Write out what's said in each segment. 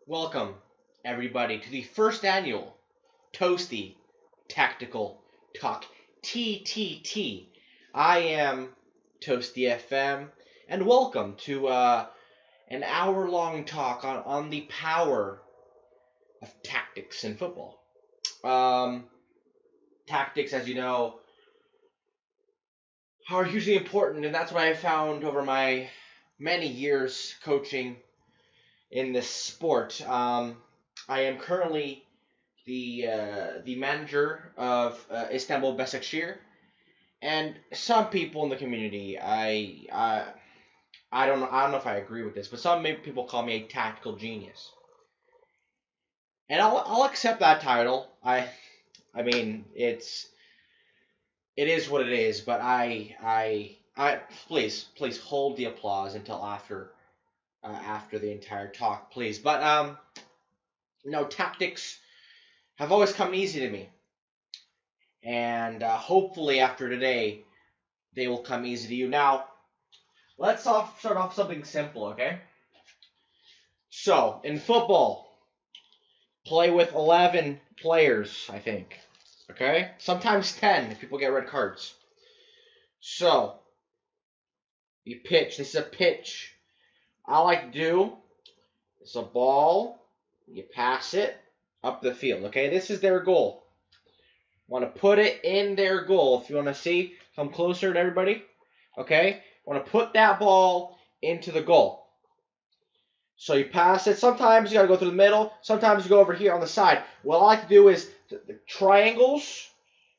Welcome, everybody, to the first annual Toasty Tactical Talk TTT. I am Toasty FM, and welcome to an hour-long talk on the power of tactics in football. Um, Tactics, as you know, are hugely important, and that's what I found over my many years coaching in this sport. I am currently the manager of Istanbul Başakşehir, and some people in the community, I don't know if I agree with this, but people call me a tactical genius, and I'll accept that title. I mean it is what it is, but I please hold the applause until after the entire talk, please. But no, tactics have always come easy to me, and hopefully after today they will come easy to you. Now, start off something simple, okay? So in football, play with 11 players, I think. Okay, sometimes 10 if people get red cards. So you pitch. This is a pitch. All I like to do is a ball. You pass it up the field. Okay, this is their goal. Want to put it in their goal. If you want to see, come closer to everybody. Okay, want to put that ball into the goal. So you pass it. Sometimes you got to go through the middle. Sometimes you go over here on the side. What I like to do is the triangles.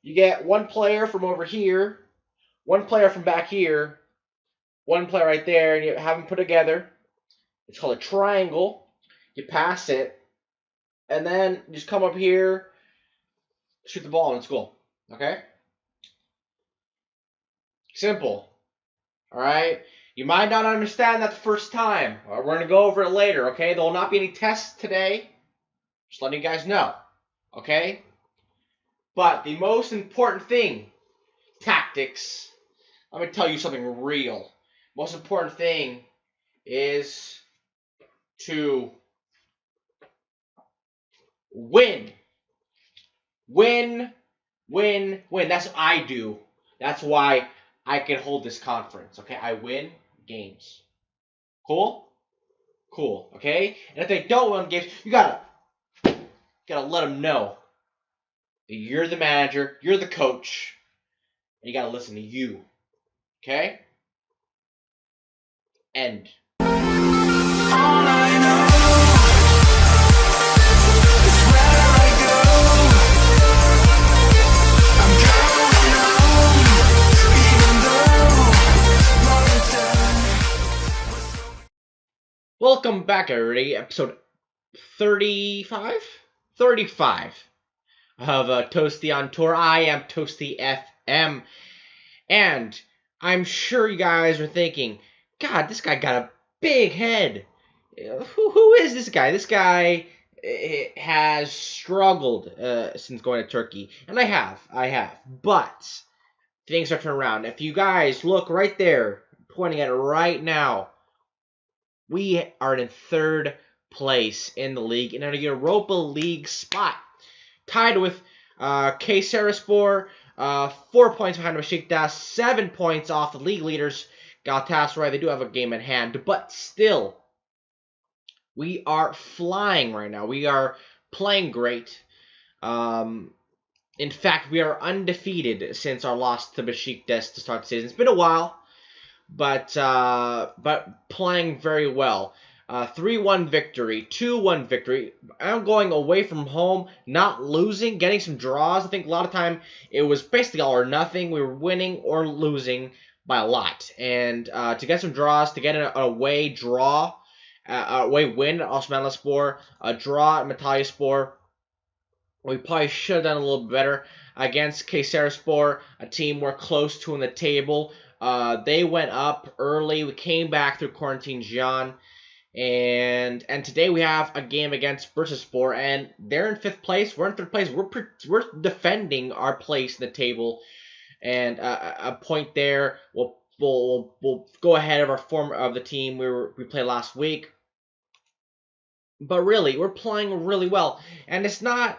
You get one player from over here, one player from back here, one player right there, and you have them put together. It's called a triangle. You pass it, and then you just come up here, shoot the ball, and it's goal. Okay? Simple. All right? You might not understand that the first time. We're going to go over it later, okay? There will not be any tests today. Just letting you guys know. Okay? But the most important thing, tactics, let me tell you something real. Most important thing is to win. Win, win, win. That's what I do. That's why I can hold this conference, okay? I win games. Cool? Cool, okay? And if they don't win games, you gotta let them know that you're the manager, you're the coach, and you gotta listen to you. Okay? End. Welcome back, everybody. Episode 35? 35 of Toasty on Tour. I am Toasty FM. And I'm sure you guys are thinking, God, this guy got a big head. Who is this guy? This guy has struggled since going to Turkey. And I have. But things are turning around. If you guys look right there, pointing at it right now, we are in third place in the league in a Europa League spot, tied with Kayserispor, 4 points behind Besiktas, 7 points off the league leaders, Galatasaray. They do have a game at hand, but still, we are flying right now. We are playing great. In fact, we are undefeated since our loss to Besiktas to start the season. It's been a while, but playing very well. 3-1 victory, 2-1 victory. I'm going away from home, not losing, getting some draws. I think a lot of time it was basically all or nothing. We were winning or losing by a lot. And to get some draws, to get an away draw, away win at Osmanlıspor, a draw at Matalyaspor, we probably should have done a little bit better against Kayserispor, a team we're close to in the table. They went up early. We came back through quarantine Gian. And today we have a game against Bursaspor, and they're in 5th place. We're in 3rd place. We're defending our place in the table, and a point there will go ahead of the team we played last week. But really, we're playing really well, and it's not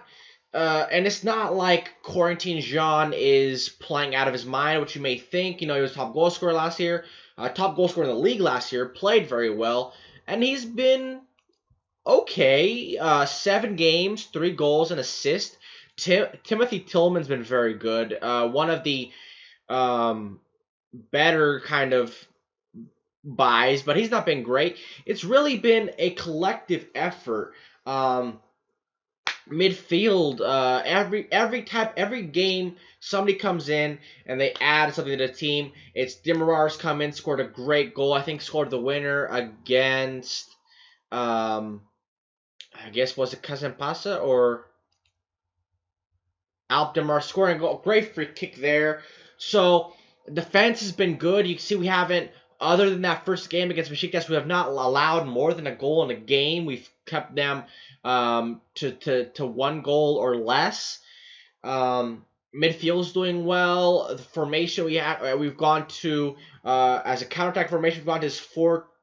like Quarantine Jean is playing out of his mind, which you may think. You know, he was top goal scorer last year, top goal scorer in the league last year, played very well, and he's been okay. 7 games, 3 goals, and assist. Timothy Tillman's been very good. One of the um, better kind of buys, but he's not been great. It's really been a collective effort. Midfield, every game, somebody comes in and they add something to the team. It's Demirar's come in, scored a great goal. I think scored the winner against, I guess was it Pasa or Alp Demar scoring a goal. Great free kick there. So defense has been good. You can see we haven't, other than that first game against Besiktas, we have not allowed more than a goal in a game. We've kept them to 1 goal or less. Midfield's doing well. The formation we've gone to as a counterattack formation, we've gone to this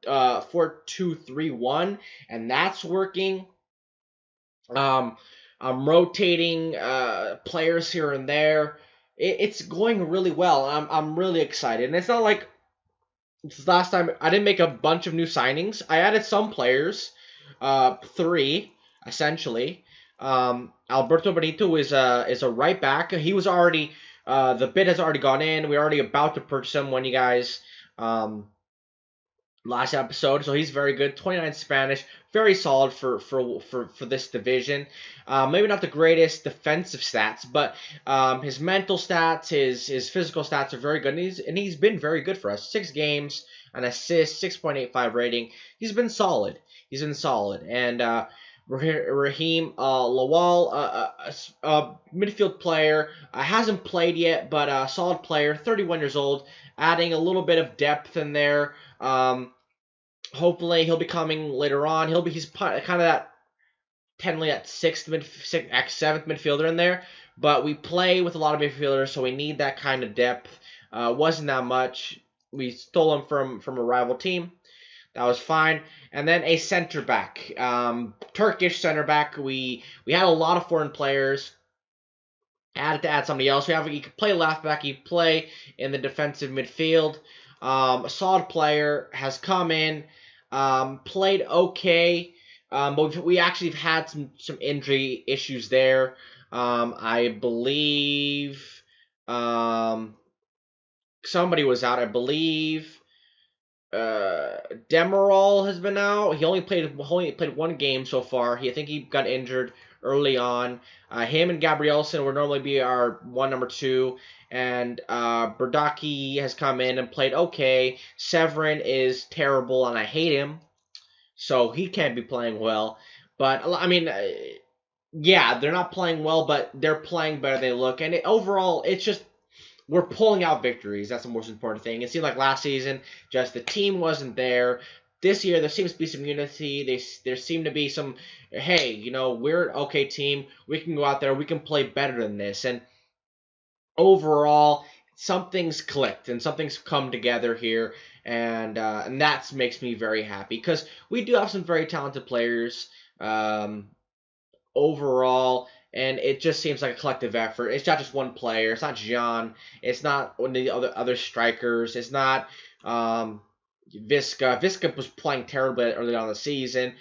4-2-3-1, and that's working. I'm rotating players here and there. It's going really well. I'm really excited, and it's not like last time I didn't make a bunch of new signings. I added some players, 3 essentially. Alberto Benito is a right back. He was already the bid has already gone in. We're already about to purchase him when you guys last episode, so he's very good. 29 Spanish, very solid for this division. Maybe not the greatest defensive stats, but his mental stats, his physical stats are very good, and he's been very good for us. 6 games, an assist, 6.85 rating. He's been solid. And Raheem Lowal, a midfield player, hasn't played yet, but a solid player, 31 years old, adding a little bit of depth in there. Hopefully he'll be coming later on. He's kind of that technically that seventh midfielder in there, but we play with a lot of midfielders, so we need that kind of depth. Wasn't that much. We stole him from a rival team. That was fine. And then a center back, Turkish center back. We had a lot of foreign players. Added to add somebody else. You can play left back. You play in the defensive midfield. A solid player has come in, played okay, but we actually have had some injury issues there. I believe somebody was out. I believe Demirol has been out. He only played 1 game so far. I think he got injured early on. Him and Gabrielson would normally be our number 2. And Berdaki has come in and played okay. Severin is terrible, and I hate him. So he can't be playing well. But, I mean, yeah, they're not playing well, but they're playing better than they look. And overall, it's just we're pulling out victories. That's the most important thing. It seemed like last season, just the team wasn't there. This year, there seems to be some unity. There seem to be some, hey, you know, we're an okay team. We can go out there. We can play better than this. And overall, something's clicked and something's come together here, and that makes me very happy because we do have some very talented players overall, and it just seems like a collective effort. It's not just one player. It's not Jean. It's not one of the other strikers. It's not Visca. Visca was playing terribly early on in the season.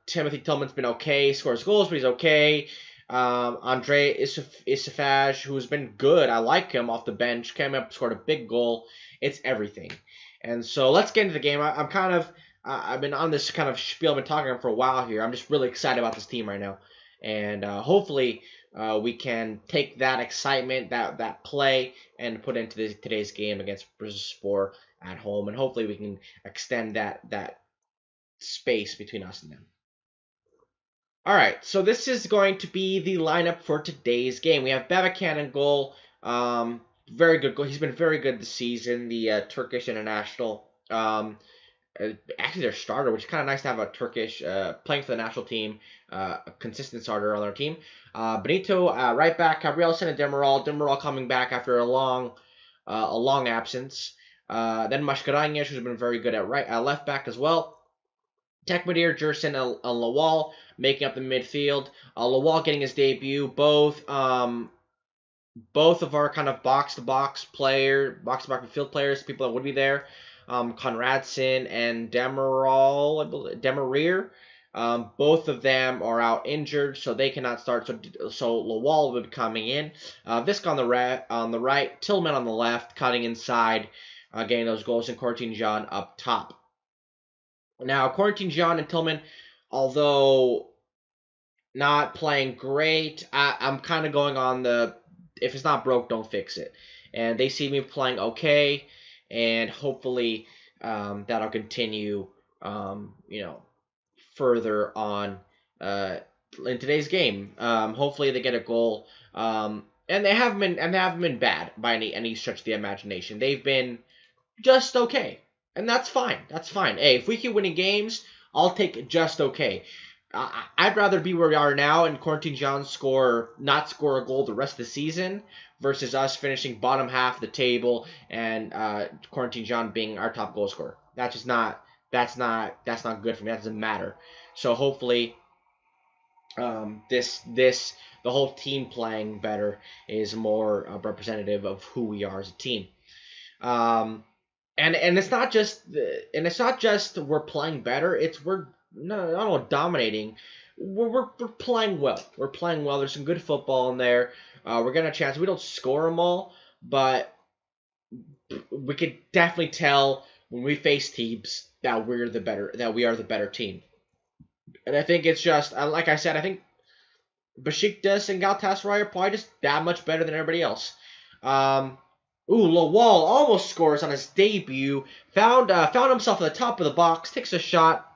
Timothy Tillman's been okay. Scores goals, but he's okay. Andre Isafaj, who's been good. I like him off the bench. Came up, scored a big goal. It's everything. And so let's get into the game. I'm kind of, I've been on this kind of spiel. I've been talking for a while here. I'm just really excited about this team right now. And hopefully we can take that excitement, that play, and put into today's game against Bursaspor at home. And hopefully we can extend that space between us and them. All right, so this is going to be the lineup for today's game. We have Babacan in goal. Very good goal. He's been very good this season, the Turkish international. Actually, their starter, which is kind of nice to have a Turkish playing for the national team, a consistent starter on their team. Benito, right back. Gabrielson and Demiral. Demiral coming back after a long absence. Then Mascarenhas, who's been very good at left back as well. Tekmadir, Jerson, and Lowal making up the midfield. Lowal getting his debut. Both of our kind of box-to-box midfield players, people that would be there, Conradson and Demarir, both of them are out injured, so they cannot start. So Lowal will be coming in. Visk on the right, Tillman on the left, cutting inside, getting those goals, and Corentin Jean up top. Now, Corentin Jean and Tillman, although not playing great, I'm kind of going on the if it's not broke, don't fix it. And they see me playing okay, and hopefully that'll continue, further on in today's game. Hopefully they get a goal, and they haven't been bad by any stretch of the imagination. They've been just okay, and that's fine. That's fine. Hey, if we keep winning games, I'll take just okay. I'd rather be where we are now and Corentin Jean not score a goal the rest of the season versus us finishing bottom half of the table and Corentin Jean being our top goal scorer. That's not good for me. That doesn't matter. So hopefully the whole team playing better is more representative of who we are as a team. And it's not just we're playing better. It's we're not dominating. We're playing well. We're playing well. There's some good football in there. We're getting a chance. We don't score them all, but we could definitely tell when we face teams that we are the better team. And I think it's just like I said. I think Besiktas and Galatasaray are probably just that much better than everybody else. Lowal almost scores on his debut. Found himself at the top of the box. Takes a shot.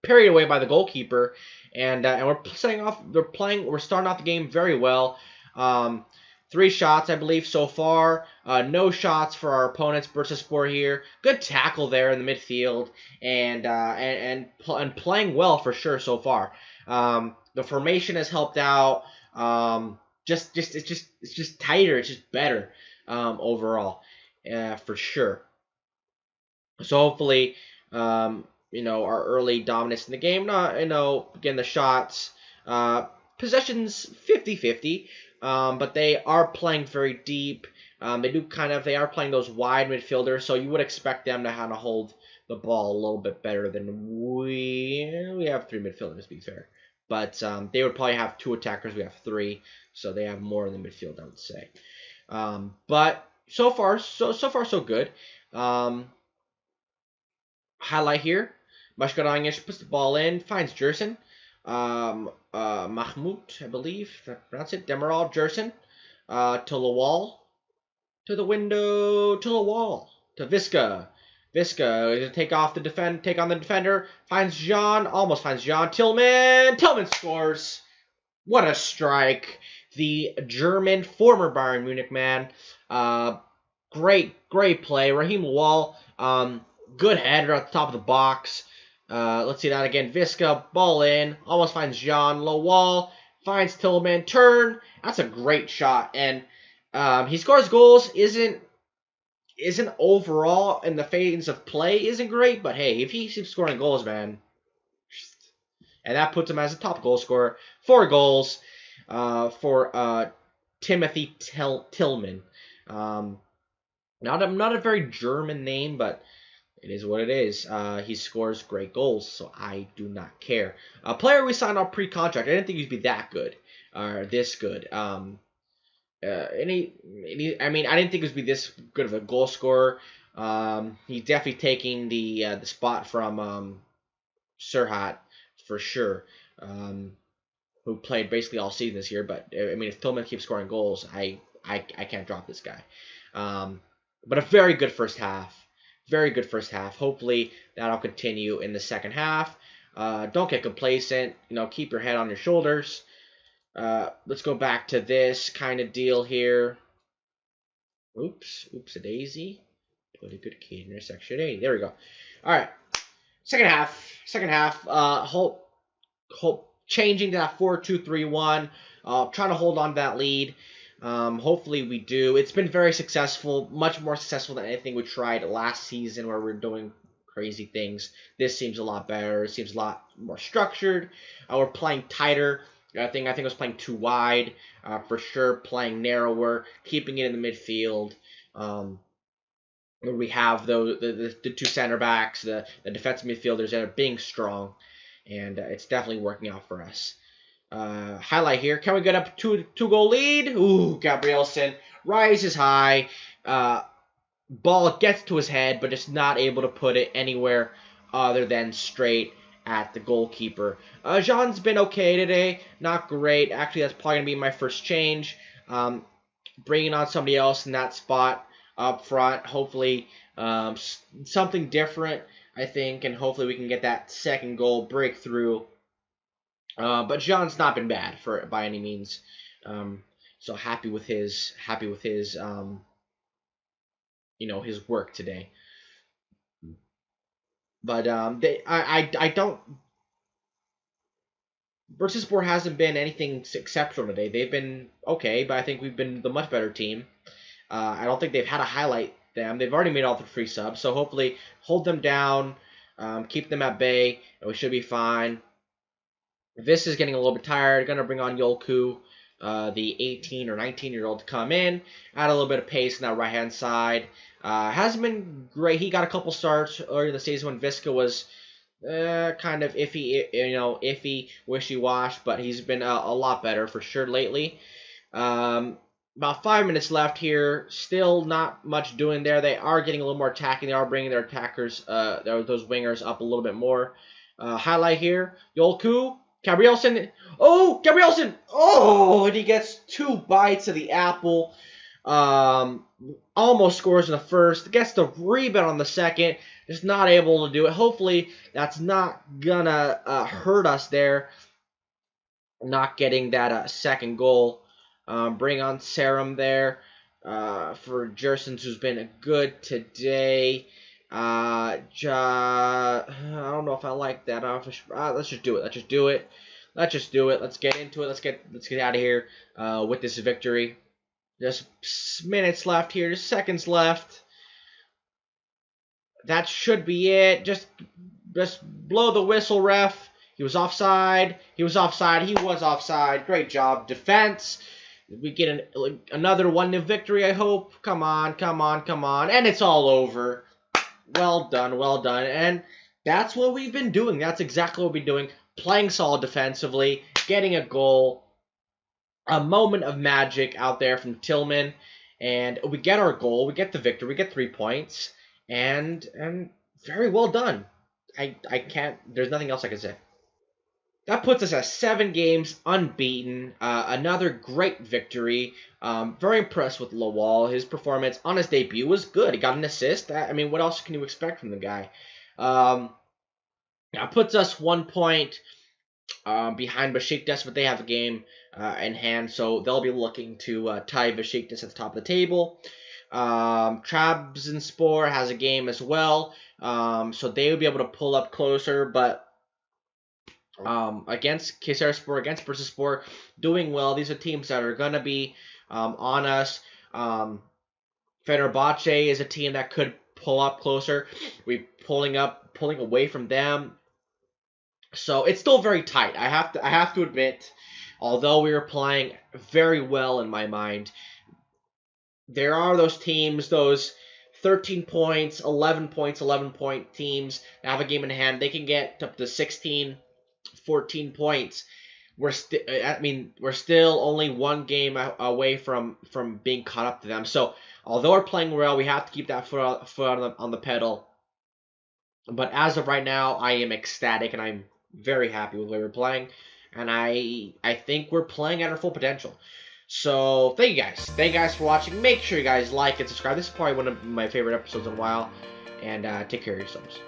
Parried away by the goalkeeper, and we're starting off the game very well. 3 shots, I believe, so far. No shots for our opponents. Bursaspor here. Good tackle there in the midfield, and playing well for sure so far. The formation has helped out. It's just tighter. It's just better overall, for sure. So hopefully, our early dominance in the game, getting the shots, possessions 50-50, but they are playing very deep. They are playing those wide midfielders, so you would expect them to kind of hold the ball a little bit better than we have 3 midfielders, to be fair. But they would probably have 2 attackers. We have 3, so they have more in the midfield, I would say. But so far so good. Highlight here. Mashkarangish puts the ball in, finds Jerson. Mahmoud, I believe, pronounce it. Demiral Jerson. To Lowal. To the window. To Lowal. To Viska. Viska take on the defender. Finds Jean. Almost finds Jean. Tillman scores. What a strike. The German former Bayern Munich man. Great play. Raheem Lowal. Good header at the top of the box. Let's see that again. Viska, ball in. Almost finds Jean. Lowal finds Tillman. Turn. That's a great shot. And he scores goals. Isn't overall in the phase of play isn't great. But hey, if he keeps scoring goals, man. And that puts him as a top goal scorer. 4 goals for Timothy Tillman. Not a very German name, but it is what it is. He scores great goals, so I do not care. A player we signed on pre-contract. I didn't think he'd be that good, or this good. I didn't think he'd be this good of a goal scorer. He's definitely taking the spot from Serhat for sure. Who played basically all season this year. But if Tillman keeps scoring goals, I can't drop this guy. But a very good first half. Very good first half. Hopefully that'll continue in the second half. Don't get complacent. Keep your head on your shoulders. Let's go back to this kind of deal here. Oops a daisy. Put a good key in your section A. There we go. All right. Second half. Hope changing to that 4-2-3-1. Trying to hold on to that lead. Hopefully we do. It's been very successful, much more successful than anything we tried last season, where we're doing crazy things. This seems a lot better. It seems a lot more structured. We're playing tighter. I think I was playing too wide, for sure. Playing narrower, keeping it in the midfield. Where we have the two center backs, the defensive midfielders that are being strong, and it's definitely working out for us. Highlight here. Can we get up to two-goal lead? Ooh, Gabrielson rises high. Ball gets to his head, but just not able to put it anywhere other than straight at the goalkeeper. Jean's been okay today. Not great. Actually, that's probably going to be my first change. Bringing on somebody else in that spot up front. Hopefully, something different, I think, and hopefully we can get that second goal breakthrough. But Jean's not been bad by any means. So happy with his his work today. But I don't. Bursaspor hasn't been anything exceptional today. They've been okay, but I think we've been the much better team. I don't think they've had to highlight them. They've already made all the free subs, so hopefully hold them down, keep them at bay, and we should be fine. This is getting a little bit tired. Going to bring on Yolku, the 18 or 19-year-old, to come in, add a little bit of pace on that right-hand side. Hasn't been great. He got a couple starts earlier in the season when Visca was kind of iffy, wishy-wash, but he's been a lot better for sure lately. About 5 minutes left here. Still not much doing there. They are getting a little more attacking. They are bringing their attackers, those wingers, up a little bit more. Highlight here. Yolku. Gabrielson. Oh, Gabrielson. Oh, and he gets 2 bites of the apple. Almost scores in the first. Gets the rebound on the second. Just not able to do it. Hopefully, that's not gonna hurt us there. Not getting that second goal. Bring on Serum there for Jersons, who's been good today. I don't know if I like that. Let's just do it. Let's just do it. Let's just do it. Let's get into it. Let's get out of here with this victory. Just minutes left here. Just seconds left. That should be it. Just blow the whistle, ref. He was offside. He was offside. He was offside. Great job, defense. We get another 1-0 victory, I hope. Come on, come on, come on. And it's all over. Well done, well done. And that's what we've been doing. That's exactly what we've been doing. Playing solid defensively, getting a goal. A moment of magic out there from Tillman. And we get our goal. We get the victory. We get 3 points. And very well done. I can't, there's nothing else I can say. That puts us at 7 games unbeaten. Another great victory. Very impressed with Lowal. His performance on his debut was good. He got an assist. I mean, what else can you expect from the guy? That puts us 1 point behind Besiktas, but they have a game in hand, so they'll be looking to tie Besiktas at the top of the table. Trabzonspor has a game as well, so they will be able to pull up closer, but against Kayserispor, against Bursaspor, doing well. These are teams that are going to be on us. Fenerbahce is a team that could pull up closer. We're pulling away from them. So it's still very tight. I have to admit, although we were playing very well in my mind, there are those teams, those 13 points, 11 points, 11-point teams that have a game in hand. They can get up to 16, 14 points. We're still only 1 game away from being caught up to them. So although we're playing well, we have to keep that foot on the pedal. But as of right now, I am ecstatic and I'm very happy with the way we're playing, and I think we're playing at our full potential. So thank you guys for watching. Make sure you guys like and subscribe. This is probably one of my favorite episodes in a while, and take care of yourselves.